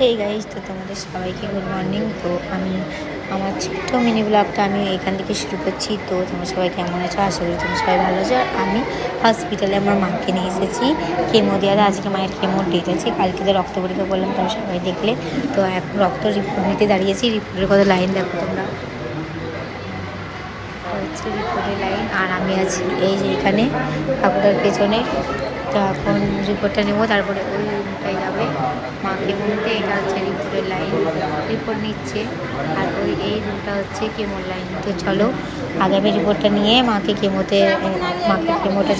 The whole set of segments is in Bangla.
এই গাইজ, তো তোমাদের সবাইকে গুড মর্নিং। তো আমি আমার ছোট্ট মিনি ব্লগটা আমি এখান থেকে শুরু করছি। তো তোমরা সবাই কেমন আছো? আশা করি তোমরা সবাই ভালো আছো। আর আমি হসপিটালে আমার মাকে নিয়ে এসেছি কেমো দেওয়া। আজকে মায়ের কেমোর ডেট আছে, কালকে তো রক্ত পরীক্ষা করলাম, তোমরা সবাই দেখলে। তো এখন রক্ত রিপোর্ট নিতে দাঁড়িয়েছি। রিপোর্টের কত লাইন দেখো তোমরা, হচ্ছে রিপোর্টের লাইন। আর আমি আছি এই যে এখানে ঠাকুরের পেছনে। তো এখন রিপোর্টটা নেবো, তারপরে ওই রুমটায় যাবে মাকে বলতে। এটা হচ্ছে রিপোর্টের লাইন, রিপোর্ট নিচ্ছে। আর এই রুমটা হচ্ছে কেমোর লাইন। তো চলো আগে আমি রিপোর্টটা নিয়ে মাকে কেমোটা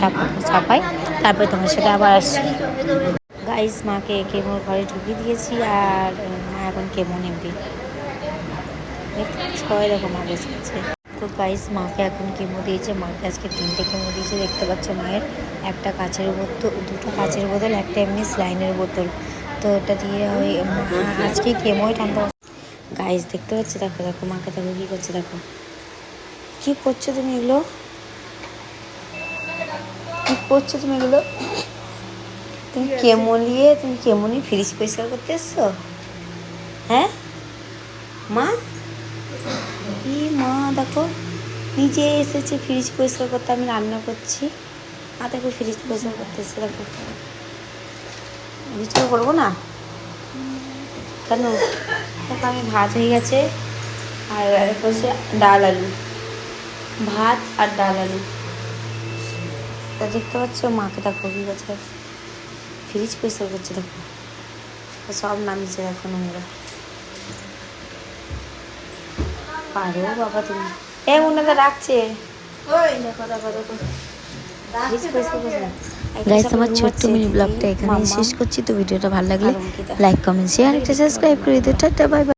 চাপাই, তারপরে তোমার সাথে আবার আসছি। গাইস, মাকে কেমোর ঘরে ঢুকিয়ে দিয়েছি আর মা এখন কেমো নেবে। ছয় রকম বসে আছে। তো গাইস, মাকে এখন কেমো দিয়েছে। মাকে আজকে 3টে কেমো দিয়েছে, দেখতে পাচ্ছ। মায়ের একটা কাচের বোতল, 2টো কাচের বোতল, একটা এমনি স্লাইনের বোতল। তো ওটা দিয়ে ওই আজকে কেমোই টানতে। গাইস দেখতে পাচ্ছ, দেখো দেখো মাকে দেখো কী করছে, দেখো কী করছো তুমি এগুলো, কী করছো তুমি এগুলো? তুমি কেমো নিয়ে ফ্রিজ পরিষ্কার করতে এসছো? হ্যাঁ মা, কি মা দেখো নিজে এসেছে ফ্রিজ পরিষ্কার করতে। আমি রান্না করছি আর দেখো ফ্রিজ পরিষ্কার করতে এসে। দেখো ফ্রিজ করবো না কেন? দেখো আমি ভাত হয়ে গেছে আর করছে ডাল আলু, ভাত আর ডাল আলু। তা দেখতে পাচ্ছ মাকে দেখো কী করছে, ফ্রিজ পরিষ্কার করছে। দেখো সব নামিয়েছে, দেখো নোংরা। পারো বাবা তুমি। ওনাদের রাখছে, দেখো দেখো দেখো। গাইস, আমার ছোট্ট মিনি ব্লগটা এখানে শেষ করছি। তো ভিডিওটা ভালো লাগলে লাইক, কমেন্ট, শেয়ার, একটা সাবস্ক্রাইব করে দিও। Tata, bye bye.